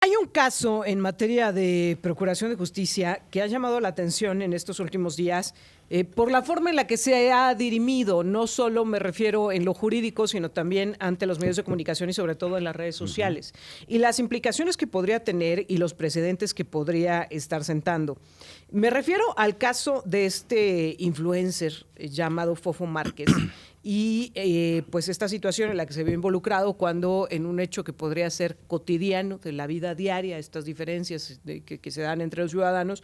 Hay un caso en materia de Procuración de Justicia que ha llamado la atención en estos últimos días por la forma en la que se ha dirimido. No solo me refiero en lo jurídico, sino también ante los medios de comunicación y sobre todo en las redes Ujú. sociales. Y las implicaciones que podría tener y los precedentes que podría estar sentando. Me refiero al caso de este influencer llamado Fofo Márquez y pues esta situación en la que se vio involucrado cuando en un hecho que podría ser cotidiano de la vida diaria, estas diferencias que se dan entre los ciudadanos,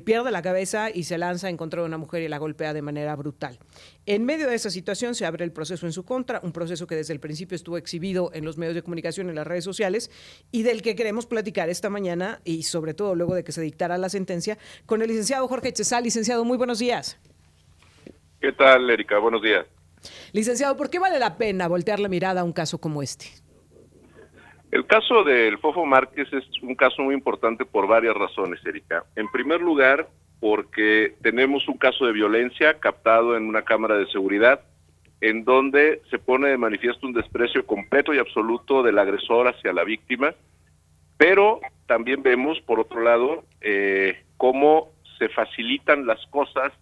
pierde la cabeza y se lanza en contra de una mujer y la golpea de manera brutal. En medio de esa situación se abre el proceso en su contra, un proceso que desde el principio estuvo exhibido en los medios de comunicación, en las redes sociales, y del que queremos platicar esta mañana y sobre todo luego de que se dictara la sentencia con el licenciado Jorge Chesal. Licenciado, muy buenos días. ¿Qué tal, Erika? Buenos días. Licenciado, ¿por qué vale la pena voltear la mirada a un caso como este? El caso del Fofo Márquez es un caso muy importante por varias razones, Erika. En primer lugar, porque tenemos un caso de violencia captado en una cámara de seguridad en donde se pone de manifiesto un desprecio completo y absoluto del agresor hacia la víctima, pero también vemos, por otro lado, cómo se facilitan las cosas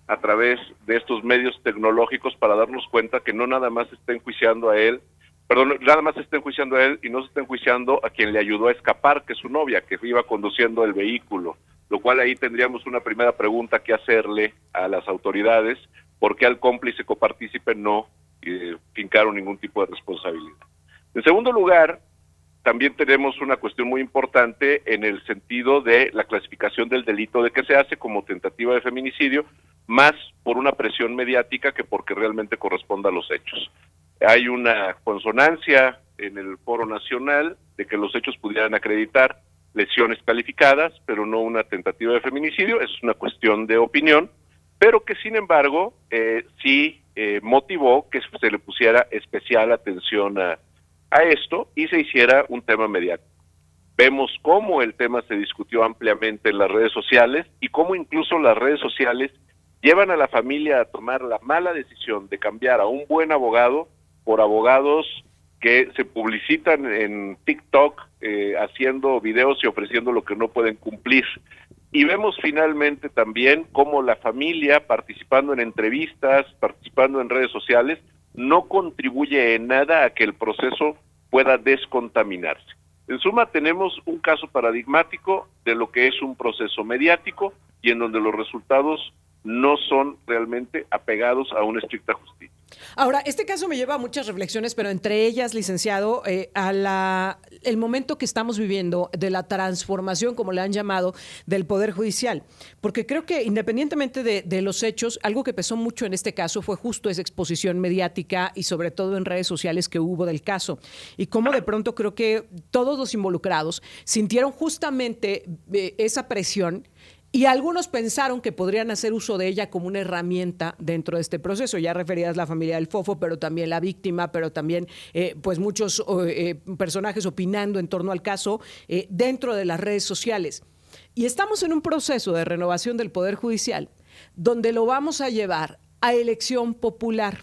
a través de estos medios tecnológicos para darnos cuenta que no nada más se está enjuiciando a él, perdón, nada más se está enjuiciando a él y no se está enjuiciando a quien le ayudó a escapar, que es su novia, que iba conduciendo el vehículo, lo cual ahí tendríamos una primera pregunta que hacerle a las autoridades, ¿por qué al cómplice copartícipe no fincaron ningún tipo de responsabilidad? En segundo lugar, también tenemos una cuestión muy importante en el sentido de la clasificación del delito de que se hace como tentativa de feminicidio, más por una presión mediática que porque realmente corresponda a los hechos. Hay una consonancia en el foro nacional de que los hechos pudieran acreditar lesiones calificadas, pero no una tentativa de feminicidio. Es una cuestión de opinión, pero que sin embargo sí motivó que se le pusiera especial atención a esto y se hiciera un tema mediático. Vemos cómo el tema se discutió ampliamente en las redes sociales y cómo incluso las redes sociales llevan a la familia a tomar la mala decisión de cambiar a un buen abogado por abogados que se publicitan en TikTok haciendo videos y ofreciendo lo que no pueden cumplir. Y vemos finalmente también cómo la familia, participando en entrevistas, participando en redes sociales, no contribuye en nada a que el proceso pueda descontaminarse. En suma, tenemos un caso paradigmático de lo que es un proceso mediático y en donde los resultados no son realmente apegados a una estricta justicia. Ahora, este caso me lleva a muchas reflexiones, pero entre ellas, licenciado, el momento que estamos viviendo de la transformación, como le han llamado, del Poder Judicial. Porque creo que independientemente de los hechos, algo que pesó mucho en este caso fue justo esa exposición mediática y sobre todo en redes sociales que hubo del caso. Y cómo de pronto creo que todos los involucrados sintieron justamente esa presión y algunos pensaron que podrían hacer uso de ella como una herramienta dentro de este proceso. Ya referidas la familia del Fofo, pero también la víctima, pero también pues muchos personajes opinando en torno al caso dentro de las redes sociales. Y estamos en un proceso de renovación del Poder Judicial donde lo vamos a llevar a elección popular.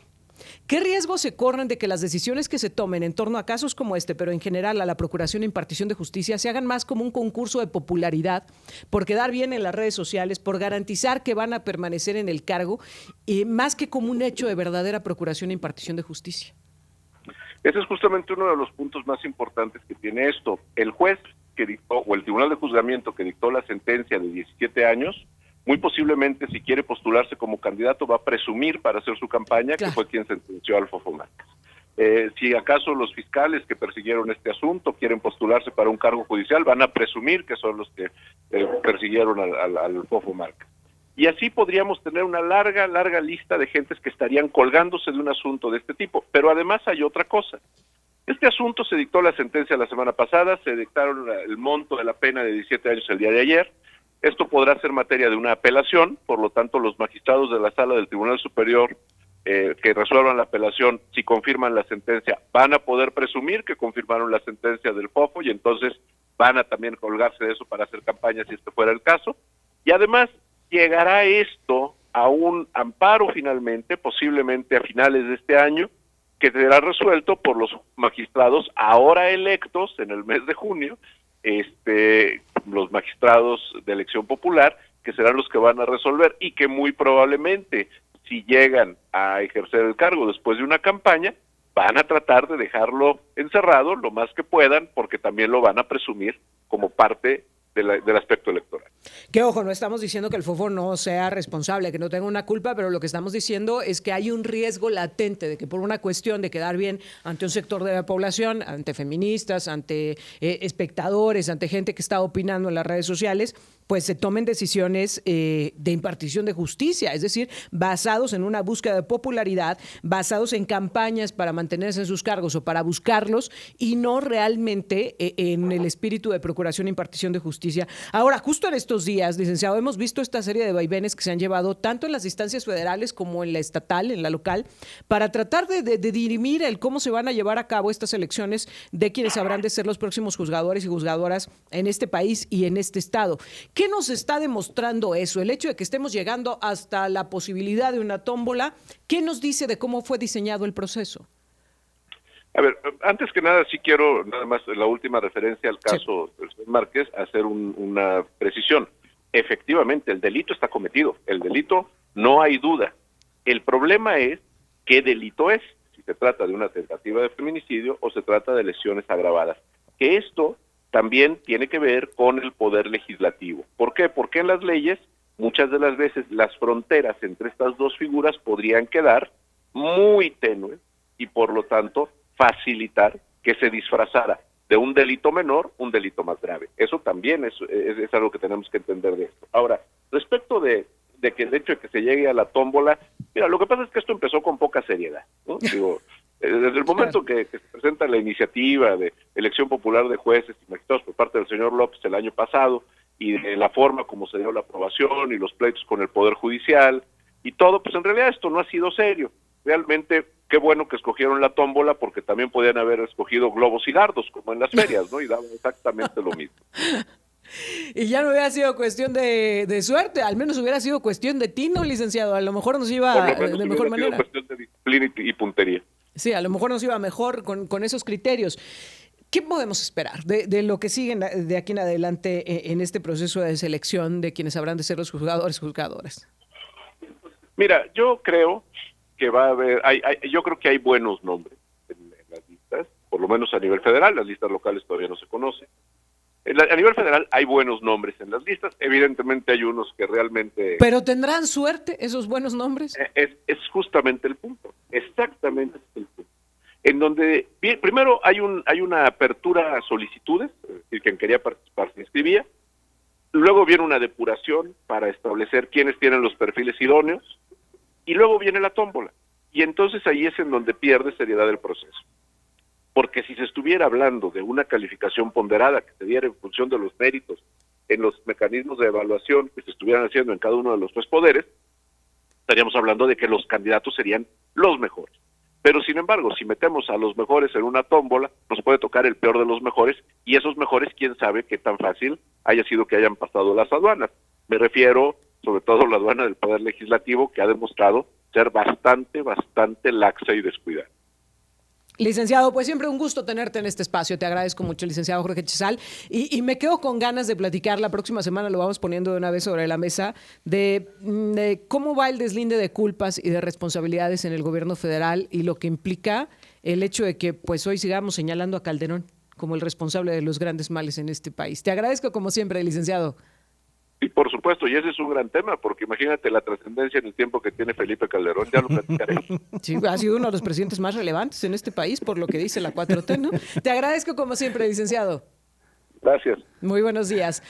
¿Qué riesgos se corren de que las decisiones que se tomen en torno a casos como este, pero en general a la procuración e impartición de justicia, se hagan más como un concurso de popularidad, por quedar bien en las redes sociales, por garantizar que van a permanecer en el cargo, y más que como un hecho de verdadera procuración e impartición de justicia? Ese es justamente uno de los puntos más importantes que tiene esto. El juez que dictó, o el tribunal de juzgamiento que dictó la sentencia de 17 años, muy posiblemente si quiere postularse como candidato va a presumir para hacer su campaña que Claro. fue quien sentenció al Fofo Márquez. Si acaso los fiscales que persiguieron este asunto quieren postularse para un cargo judicial, van a presumir que son los que persiguieron al Fofo Márquez. Y así podríamos tener una larga lista de gentes que estarían colgándose de un asunto de este tipo. Pero además hay otra cosa. Este asunto se dictó la sentencia la semana pasada, se dictaron el monto de la pena de 17 años el día de ayer. Esto podrá ser materia de una apelación, por lo tanto los magistrados de la Sala del Tribunal Superior que resuelvan la apelación, si confirman la sentencia, van a poder presumir que confirmaron la sentencia del Fofo y entonces van a también colgarse de eso para hacer campaña si este fuera el caso. Y además llegará esto a un amparo finalmente, posiblemente a finales de este año, que será resuelto por los magistrados ahora electos en el mes de junio los magistrados de elección popular, que serán los que van a resolver y que muy probablemente, si llegan a ejercer el cargo después de una campaña, van a tratar de dejarlo encerrado lo más que puedan, porque también lo van a presumir como parte del aspecto electoral. Que ojo, no estamos diciendo que el Fofo no sea responsable, que no tenga una culpa, pero lo que estamos diciendo es que hay un riesgo latente de que por una cuestión de quedar bien ante un sector de la población, ante feministas, ante espectadores, ante gente que está opinando en las redes sociales, pues se tomen decisiones de impartición de justicia, es decir, basados en una búsqueda de popularidad, basados en campañas para mantenerse en sus cargos o para buscarlos y no realmente en el espíritu de procuración e impartición de justicia. Ahora, justo en estos días, licenciado, hemos visto esta serie de vaivenes que se han llevado tanto en las instancias federales como en la estatal, en la local, para tratar de dirimir el cómo se van a llevar a cabo estas elecciones de quienes habrán de ser los próximos juzgadores y juzgadoras en este país y en este estado. ¿Qué nos está demostrando eso? El hecho de que estemos llegando hasta la posibilidad de una tómbola, ¿qué nos dice de cómo fue diseñado el proceso? A ver, antes que nada sí quiero, nada más la última referencia al caso del señor Márquez, hacer una precisión. Efectivamente, el delito está cometido, el delito no hay duda. El problema es qué delito es, si se trata de una tentativa de feminicidio o se trata de lesiones agravadas. Que esto también tiene que ver con el poder legislativo. ¿Por qué? Porque en las leyes muchas de las veces las fronteras entre estas dos figuras podrían quedar muy tenues y por lo tanto facilitar que se disfrazara de un delito menor un delito más grave. Eso también es algo que tenemos que entender de esto. Ahora, respecto de que el hecho de que se llegue a la tómbola, mira, lo que pasa es que esto empezó con poca seriedad, ¿no? Digo, desde el momento que se presenta la iniciativa de elección popular de jueces y magistrados por parte del señor López el año pasado, y de la forma como se dio la aprobación y los pleitos con el Poder Judicial y todo, pues en realidad esto no ha sido serio. Realmente, qué bueno que escogieron la tómbola, porque también podían haber escogido globos y dardos, como en las ferias, ¿no? Y daban exactamente lo mismo. Y ya no hubiera sido cuestión de suerte, al menos hubiera sido cuestión de tino, licenciado. A lo mejor nos iba de mejor manera. Cuestión de disciplina y puntería. Sí, a lo mejor nos iba mejor con esos criterios. ¿Qué podemos esperar de lo que sigue de aquí en adelante en este proceso de selección de quienes habrán de ser los juzgadores y juzgadoras? Mira, yo creo que va a haber, yo creo que hay buenos nombres en las listas, por lo menos a nivel federal. Las listas locales todavía no se conocen. A nivel federal hay buenos nombres en las listas, evidentemente hay unos que realmente... ¿Pero tendrán suerte esos buenos nombres? Es justamente el punto, exactamente el punto. En donde, primero hay una apertura a solicitudes, es decir, quien quería participar se inscribía, luego viene una depuración para establecer quiénes tienen los perfiles idóneos, y luego viene la tómbola, y entonces ahí es en donde pierde seriedad el proceso. Porque si se estuviera hablando de una calificación ponderada que se diera en función de los méritos en los mecanismos de evaluación que se estuvieran haciendo en cada uno de los tres poderes, estaríamos hablando de que los candidatos serían los mejores. Pero sin embargo, si metemos a los mejores en una tómbola, nos puede tocar el peor de los mejores, y esos mejores, quién sabe qué tan fácil haya sido que hayan pasado las aduanas. Me refiero sobre todo a la aduana del Poder Legislativo, que ha demostrado ser bastante laxa y descuidada. Licenciado, pues siempre un gusto tenerte en este espacio. Te agradezco mucho, licenciado Jorge Chezal. Y me quedo con ganas de platicar. La próxima semana lo vamos poniendo de una vez sobre la mesa de cómo va el deslinde de culpas y de responsabilidades en el gobierno federal y lo que implica el hecho de que pues hoy sigamos señalando a Calderón como el responsable de los grandes males en este país. Te agradezco como siempre, licenciado. Y por supuesto, y ese es un gran tema, porque imagínate la trascendencia en el tiempo que tiene Felipe Calderón, ya lo platicaré. Sí, ha sido uno de los presidentes más relevantes en este país, por lo que dice la 4T, ¿no? Te agradezco como siempre, licenciado. Gracias. Muy buenos días.